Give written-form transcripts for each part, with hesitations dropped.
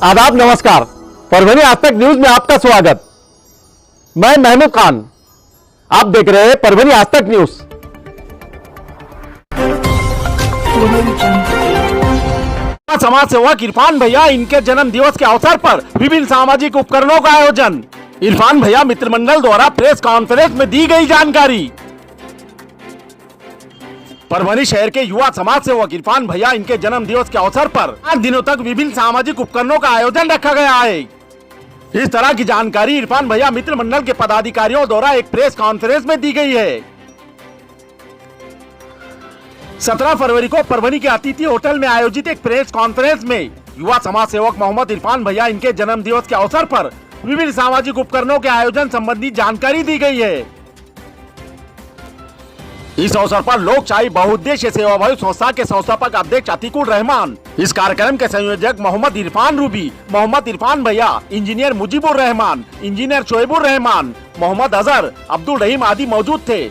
आदाब, नमस्कार। परभनी आज तक न्यूज में आपका स्वागत। मैं महमूद खान, आप देख रहे हैं परभनी आज तक न्यूज। समाज सेवक इरफान भैया, इनके जन्म दिवस के अवसर पर विभिन्न सामाजिक उपकरणों का आयोजन। इरफान भैया मित्र मंडल द्वारा प्रेस कॉन्फ्रेंस में दी गई जानकारी। परभनी शहर के युवा समाज सेवक इरफान भैया, इनके जन्म दिवस के अवसर पर 5 दिनों तक विभिन्न सामाजिक उपकरणों का आयोजन रखा गया है। इस तरह की जानकारी इरफान भैया मित्र मंडल के पदाधिकारियों द्वारा एक प्रेस कॉन्फ्रेंस में दी गई है। 17 फरवरी को परभनी के अतिथि होटल में आयोजित एक प्रेस कॉन्फ्रेंस में युवा समाज सेवक मोहम्मद इरफान भैया, इनके जन्म दिवस के अवसर पर विभिन्न सामाजिक उपकरणों के आयोजन संबंधी जानकारी दी गई है। इस अवसर पर लोकशाही बहुउद्देश्य सेवाभावी संस्था के संस्थापक अध्यक्ष अतीकुर रहमान, इस कार्यक्रम के संयोजक मोहम्मद इरफान रूबी, मोहम्मद इरफान भैया, इंजीनियर मुजीबुर रहमान, इंजीनियर शोएबुर रहमान, मोहम्मद अजहर, अब्दुल रहीम आदि मौजूद थे।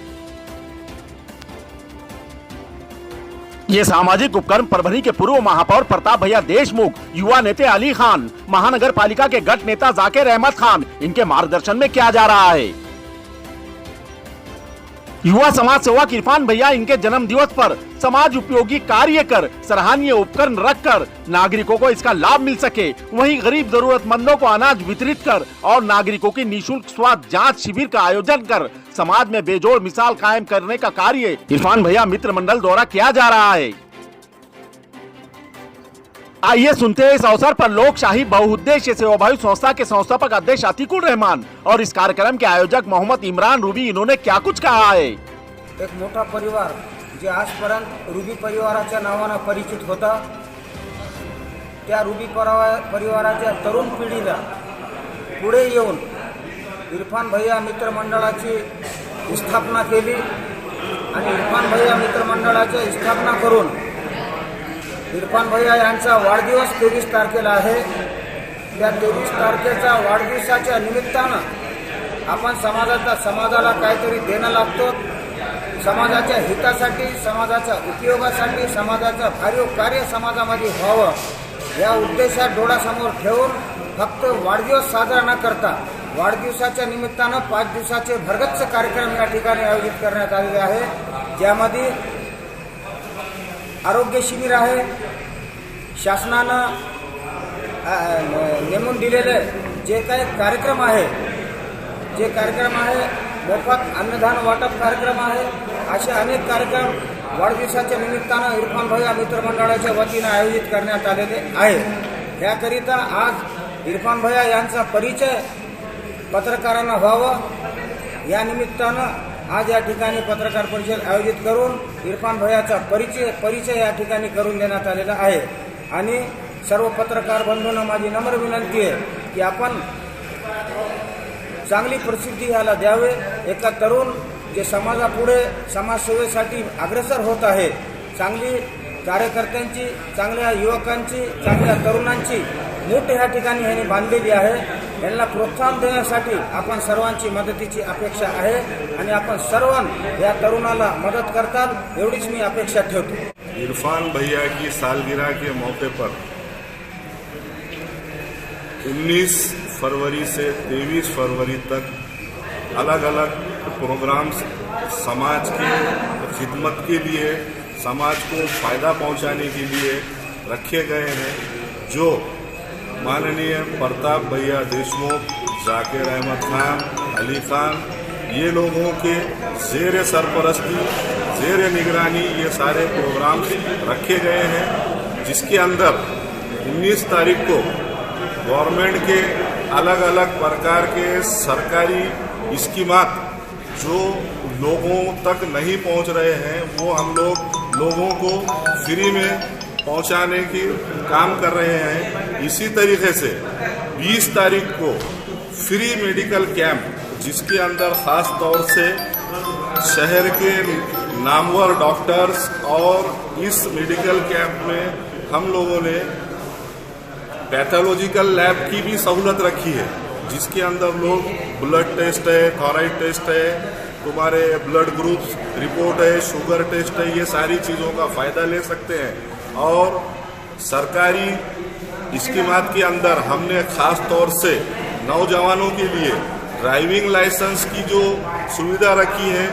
ये सामाजिक उपक्रम परभनी के पूर्व महापौर प्रताप भैया देशमुख, युवा नेता अली खान, महानगर पालिका के गट नेता जाकिर अहमद खान, इनके मार्गदर्शन में किया जा रहा है। युवा समाज सेवक इरफान भैया, इनके जन्म दिवस पर समाज उपयोगी कार्य कर, सराहनीय उपकरण रखकर नागरिकों को इसका लाभ मिल सके, वहीं गरीब जरूरतमंदों को अनाज वितरित कर और नागरिकों की निःशुल्क स्वास्थ्य जांच शिविर का आयोजन कर समाज में बेजोड़ मिसाल कायम करने का कार्य इरफान भैया मित्र मंडल द्वारा किया जा रहा है। आइए सुनते हैं इस अवसर पर लोकशाही बहुउद्देश्य सेवाभावी संस्था के संस्थापक अध्यक्ष अतीकुर रहमान और इस कार्यक्रम के आयोजक मोहम्मद इमरान रूबी, इन्होंने क्या कुछ कहा है। एक मोठा परिवार जे आजपर्यंत रूबी परिवाराच्या नावाने परिचित होता, त्या रूबी परिवाराच्या तरुण पिढीला पुढे येऊन इरफान भैया मित्र मंडळाची स्थापना केली आणि इरफान भैया मित्र मंडळाची स्थापना करून इरफान भैया यांचा वाढदिवस 23 तारखेला आहे। त्या 23 तारखेच्या वाढदिवसाच्या निमित्तानं आपण समाजाला काहीतरी देणं लागतो, समाजाच्या हितासाठी, समाजाच्या उपयोगासाठी, समाजाचं भरीव कार्य समाजामध्ये व्हावं या उद्देशात डोळ्यासमोर ठेवून फक्त वाढदिवस साजरा न करता वाढदिवसाच्या निमित्तानं 5 दिवसाचे भरगच्च कार्यक्रम या ठिकाणी आयोजित करण्यात आलेले आहे। ज्यामध्ये आरोग्य शिबिर आहे, शासनानं नेमून दिलेले जे काही कार्यक्रम आहे, मोफत अन्नदान वाटप कार्यक्रम आहे, असे अनेक कार्यक्रम वाढदिवसाच्या निमित्तानं इरफान भैया मित्र मंडळाच्या वतीनं आयोजित करण्यात आलेले आहे। याकरिता आज इरफान भैया यांचा परिचय पत्रकारांना व्हावं या निमित्तानं आज या ठिकाणी पत्रकार परिषद आयोजित करून इरफान भैयाचा परिचय या ठिकाणी करून देण्यात आलेला आहे। आणि सर्व पत्रकार बंधूंना माझी नम्र विनंती आहे की आपण चांगली प्रसिद्धी याला द्यावे। एका तरुण जे समाजापुढे समाजसेवेसाठी अग्रेसर होत आहे, चांगली कार्यकर्त्यांची, चांगल्या युवकांची, चांगल्या तरुणांची मूठ या ठिकाणी यांनी बांधलेली आहे। यांना प्रोत्साहन देण्यासाठी आपण सर्वांची मदतीची अपेक्षा आहे आणि आपण सर्व या तरुणाला मदत करताल एवढीच मी अपेक्षा ठेवतो। इरफान भैया की सालगिरह के मौके पर 19 फरवरी से 23 फरवरी तक अलग अलग प्रोग्राम्स समाज की खिदमत के लिए, समाज को फायदा पहुंचाने के लिए रखे गए हैं, जो माननीय प्रताप भैया देशमुख, जाकिर अहमद खान, अली खान, ये लोगों के ज़ेर सरपरस्ती, ज़ेर निगरानी ये सारे प्रोग्राम्स रखे गए हैं। जिसके अंदर 19 तारीख को गवर्नमेंट के अलग अलग प्रकार के सरकारी स्कीमात जो लोगों तक नहीं पहुंच रहे हैं, वो हम लोगों को फ्री में पहुंचाने की काम कर रहे हैं। इसी तरीके से 20 तारीख को फ्री मेडिकल कैंप, जिसके अंदर खास तौर से शहर के नामवर डॉक्टर्स, और इस मेडिकल कैंप में हम लोगों ने पैथोलॉजिकल लैब की भी सहूलत रखी है, जिसके अंदर लोग ब्लड टेस्ट है, थायराइड टेस्ट है, तुम्हारे ब्लड ग्रुप्स रिपोर्ट है, शुगर टेस्ट है, ये सारी चीज़ों का फ़ायदा ले सकते हैं। और सरकारी स्कीमात के अंदर हमने खास तौर से नौजवानों के लिए ड्राइविंग लाइसेंस की जो सुविधा रखी है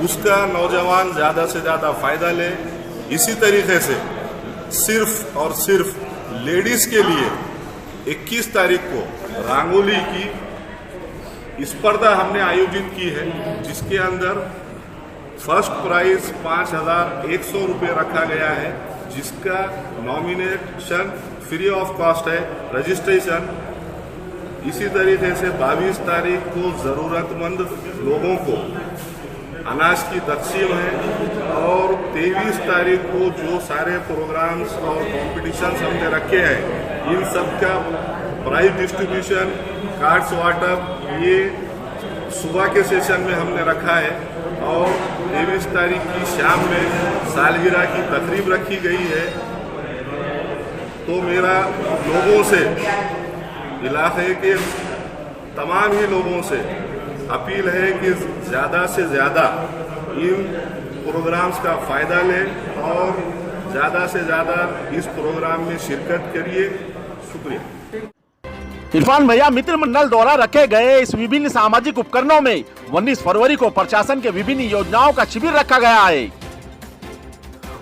उसका नौजवान ज़्यादा से ज़्यादा फायदा ले। इसी तरीके से सिर्फ और सिर्फ लेडीज के लिए 21 तारीख को रंगोली की स्पर्धा हमने आयोजित की है, जिसके अंदर फर्स्ट प्राइज 5,100 रुपये रखा गया है, जिसका नॉमिनेशन फ्री ऑफ कॉस्ट है, रजिस्ट्रेशन। इसी तरीके से 22 तारीख को ज़रूरतमंद लोगों को अनाज की तकसीम है और 23 तारीख को जो सारे प्रोग्राम्स और कॉम्पिटिशन्स हमने रखे हैं इन सब का प्राइज डिस्ट्रीब्यूशन, कार्ड्स वाटअप, ये सुबह के सेशन में हमने रखा है और 23 तारीख की शाम में सालगिरह की तकरीब रखी गई है। तो मेरा लोगों से, इलाके के तमाम ही लोगों से अपील है कि ज़्यादा से ज़्यादा इन प्रोग्राम्स का फ़ायदा लें और ज़्यादा से ज़्यादा इस प्रोग्राम में शिरकत करिए। शुक्रिया। इरफान भैया मित्र मंडल द्वारा रखे गए इस विभिन्न सामाजिक उपकरणों में 19 फरवरी को प्रशासन के विभिन्न योजनाओं का शिविर रखा गया है।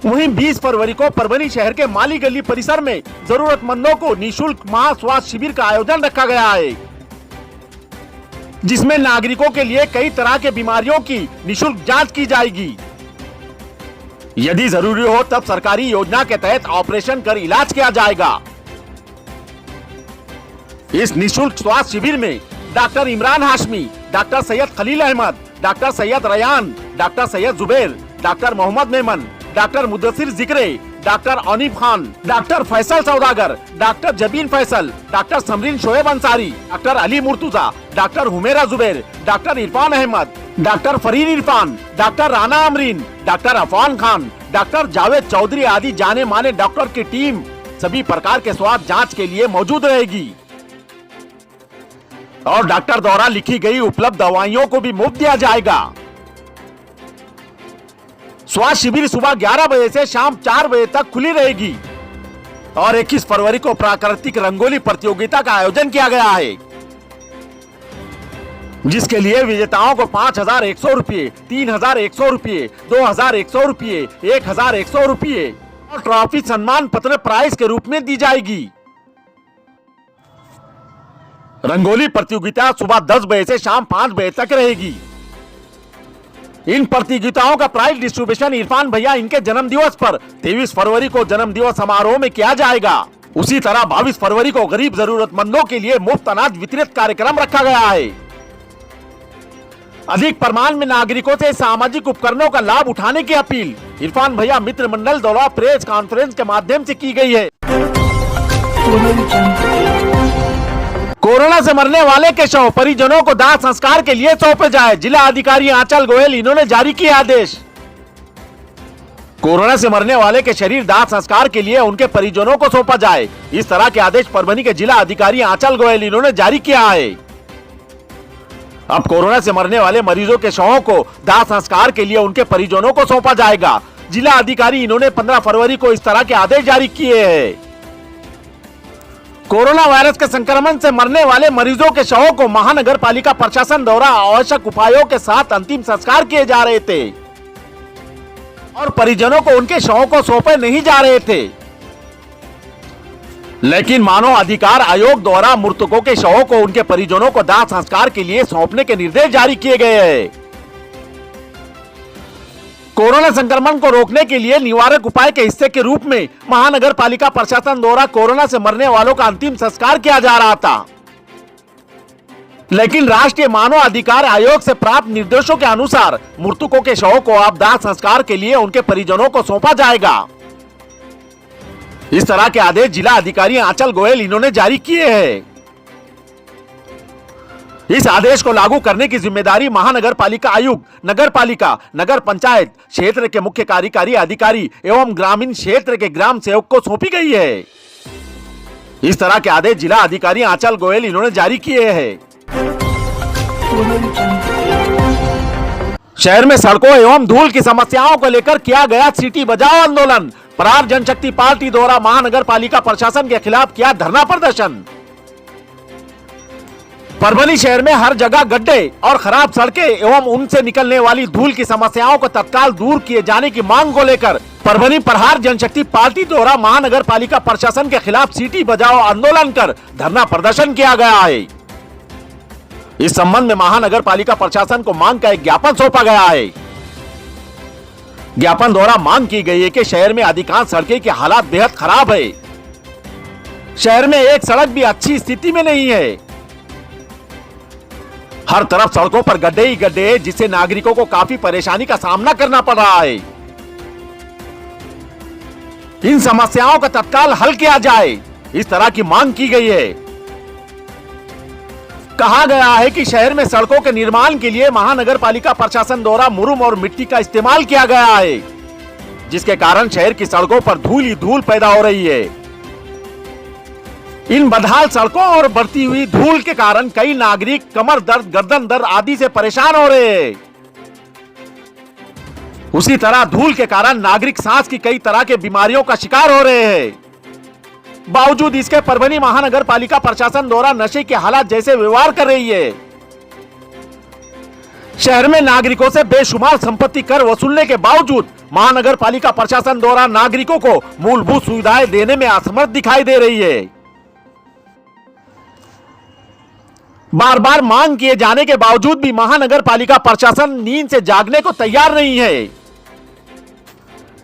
वहीं 20 फरवरी को परभनी शहर के माली गली परिसर में जरूरतमंदों को निःशुल्क महा स्वास्थ्य शिविर का आयोजन रखा गया है, जिसमें नागरिकों के लिए कई तरह के बीमारियों की निःशुल्क जांच की जाएगी। यदि जरूरी हो तब सरकारी योजना के तहत ऑपरेशन कर इलाज किया जाएगा। इस निःशुल्क स्वास्थ्य शिविर में doctor Imran Hashmi, doctor Syed Khalil Ahmed, doctor Syed Rayan, doctor Syed Zubair, doctor Mohammed Memon, doctor Mudassir Zikre, doctor Anif Khan, doctor Faisal Saudagar, doctor Jabeen Faisal, doctor Samreen Shoaib Ansari, doctor Ali Murtuza, doctor Humera Zubair, doctor Irfan Ahmed, doctor Farid Irfan, doctor Rana Amreen, doctor Afan Khan, doctor Javed Chaudhary आदि जाने माने डॉक्टर की टीम सभी प्रकार के स्वास्थ्य जांच के लिए मौजूद रहेगी और डॉक्टर द्वारा लिखी गई उपलब्ध दवाइयों को भी मुफ्त दिया जाएगा। स्वास्थ्य शिविर सुबह 11 बजे से शाम 4 बजे तक खुली रहेगी और 21 फरवरी को प्राकृतिक रंगोली प्रतियोगिता का आयोजन किया गया है, जिसके लिए विजेताओं को 5,100 रुपये, 3,100 रुपये, 2,100 रुपये, 1,100 रुपये और ट्रॉफी सम्मान पत्र प्राइज के रूप में दी जाएगी। रंगोली प्रतियोगिता सुबह 10 बजे से शाम 5 बजे तक रहेगी। इन प्रतियोगिताओं का प्राइज डिस्ट्रीब्यूशन इरफान भैया इनके जन्म दिवस पर 23 फरवरी को जन्म दिवस समारोह में किया जाएगा। उसी तरह 22 फरवरी को गरीब जरूरतमंदों के लिए मुफ्त अनाज वितरित कार्यक्रम रखा गया है। अधिक प्रमाण में नागरिकों से सामाजिक उपकरणों का लाभ उठाने की अपील इरफान भैया मित्र मंडल द्वारा प्रेस कॉन्फ्रेंस के माध्यम से की गई है। कोरोना से मरने वाले के शव परिजनों को दाह संस्कार के लिए सौंपे जाए, जिला अधिकारी आंचल गोयल इन्होंने जारी किए आदेश। कोरोना से मरने वाले के शरीर दाह संस्कार के लिए उनके परिजनों को सौंपा जाए, इस तरह के आदेश परभनी के जिला अधिकारी आंचल गोयल इन्होंने जारी किया है। अब कोरोना से मरने वाले मरीजों के शवों को दाह संस्कार के लिए उनके परिजनों को सौंपा जाएगा। जिला अधिकारी इन्होंने 15 फरवरी को इस तरह के आदेश जारी किए हैं। कोरोना वायरस के संक्रमण से मरने वाले मरीजों के शवों को महानगर पालिका प्रशासन द्वारा आवश्यक उपायों के साथ अंतिम संस्कार किए जा रहे थे और परिजनों को उनके शवों को सौंपे नहीं जा रहे थे, लेकिन मानव अधिकार आयोग द्वारा मृतकों के शवों को उनके परिजनों को दाह संस्कार के लिए सौंपने के निर्देश जारी किए गए हैं। कोरोना संक्रमण को रोकने के लिए निवारक उपाय के हिस्से के रूप में महानगर पालिका प्रशासन द्वारा कोरोना से मरने वालों का अंतिम संस्कार किया जा रहा था, लेकिन राष्ट्रीय मानव अधिकार आयोग से प्राप्त निर्देशों के अनुसार मृतकों के शवों को अब दाह संस्कार के लिए उनके परिजनों को सौंपा जाएगा। इस तरह के आदेश जिला अधिकारी आंचल गोयल इन्होंने जारी किए हैं। इस आदेश को लागू करने की जिम्मेदारी महानगर पालिका आयुक्त, नगर पालिका, नगर पंचायत क्षेत्र के मुख्य कार्यकारी अधिकारी एवं ग्रामीण क्षेत्र के ग्राम सेवक को सौंपी गई है। इस तरह के आदेश जिला अधिकारी आंचल गोयल इन्होंने जारी किए हैं। शहर में सड़कों एवं धूल की समस्याओं को लेकर किया गया सिटी बचाओ आंदोलन। प्रहार जनशक्ति पार्टी द्वारा महानगर पालिका प्रशासन के खिलाफ किया धरना प्रदर्शन। परभनी शहर में हर जगह गड्ढे और खराब सड़कें एवं उनसे निकलने वाली धूल की समस्याओं को तत्काल दूर किए जाने की मांग को लेकर परभनी प्रहार जनशक्ति पार्टी द्वारा महानगर पालिका प्रशासन के खिलाफ सीटी बजाओ आंदोलन कर धरना प्रदर्शन किया गया है। इस संबंध में महानगर पालिका प्रशासन को मांग का एक ज्ञापन सौंपा गया है। ज्ञापन द्वारा मांग की गई है कि शहर में अधिकांश सड़कें के हालात बेहद खराब है। शहर में एक सड़क भी अच्छी स्थिति में नहीं है। हर तरफ सड़कों पर गड्ढे ही गड्ढे हैं, जिससे नागरिकों को काफी परेशानी का सामना करना पड़ रहा है। इन समस्याओं का तत्काल हल किया जाए, इस तरह की मांग की गई है। कहा गया है कि शहर में सड़कों के निर्माण के लिए महानगर पालिका प्रशासन द्वारा मुरुम और मिट्टी का इस्तेमाल किया गया है, जिसके कारण शहर की सड़कों पर धूल ही धूल पैदा हो रही है। इन बदहाल सड़कों और बढ़ती हुई धूल के कारण कई नागरिक कमर दर्द, गर्दन दर्द आदि से परेशान हो रहे हैं। उसी तरह धूल के कारण नागरिक सांस की कई तरह के बीमारियों का शिकार हो रहे हैं। बावजूद इसके परभनी महानगर पालिका प्रशासन द्वारा नशे के हालात जैसे व्यवहार कर रही है। शहर में नागरिकों से बेशुमार संपत्ति कर वसूलने के बावजूद महानगर पालिका प्रशासन द्वारा नागरिकों को मूलभूत सुविधाएं देने में असमर्थ दिखाई दे रही है। बार बार मांग किए जाने के बावजूद भी महानगर पालिका प्रशासन नींद से जागने को तैयार नहीं है।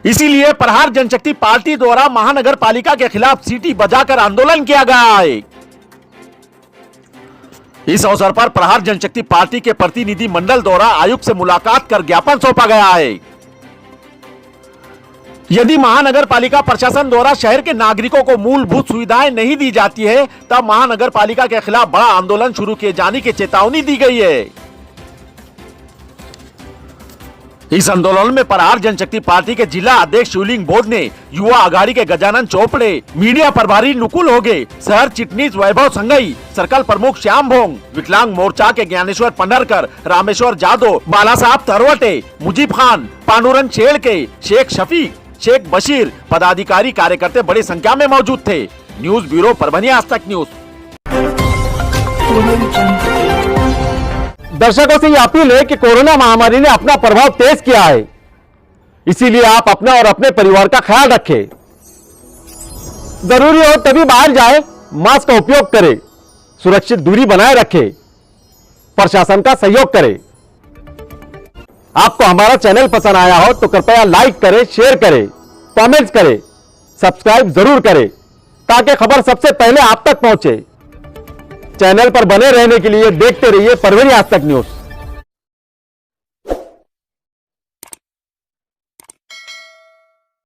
इसीलिए प्रहार जनशक्ति पार्टी द्वारा महानगर पालिका के खिलाफ सीटी बजाकर आंदोलन किया गया है। इस अवसर पर प्रहार जनशक्ति पार्टी के प्रतिनिधि मंडल द्वारा आयुक्त से मुलाकात कर ज्ञापन सौंपा गया है। यदि महानगर पालिका प्रशासन द्वारा शहर के नागरिकों को मूलभूत सुविधाएं नहीं दी जाती है, तब महानगर पालिका के खिलाफ बड़ा आंदोलन शुरू किए जाने की चेतावनी दी गई है। इस आंदोलन में प्रहार जनशक्ति पार्टी के जिला अध्यक्ष शिवलिंग बोध ने, युवा आघाड़ी के गजानन चोपड़े, मीडिया प्रभारी नुकुल होगे, शहर चिटनीस वैभव संगई, सर्कल प्रमुख श्याम भोंग, विकलांग मोर्चा के ज्ञानेश्वर पंडरकर, रामेश्वर जादव, बाला साहब तरवटे, मुजीब खान, पांडुरंग शेड़के, शेख शफीक, शेख बशीर, पदाधिकारी कार्यकर्ता बड़ी संख्या में मौजूद थे। न्यूज ब्यूरो परभनी आज तक न्यूज। दर्शकों से ये अपील है कि कोरोना महामारी ने अपना प्रभाव तेज किया है, इसीलिए आप अपना और अपने परिवार का ख्याल रखें। जरूरी हो तभी बाहर जाए, मास्क का उपयोग करें, सुरक्षित दूरी बनाए रखें, प्रशासन का सहयोग करें। आपको हमारा चैनल पसंद आया हो तो कृपया लाइक करें, शेयर करें, कमेंट्स करें, सब्सक्राइब जरूर करें ताकि खबर सबसे पहले आप तक पहुंचे। चैनल पर बने रहने के लिए देखते रहिए परभनी आज तक न्यूज।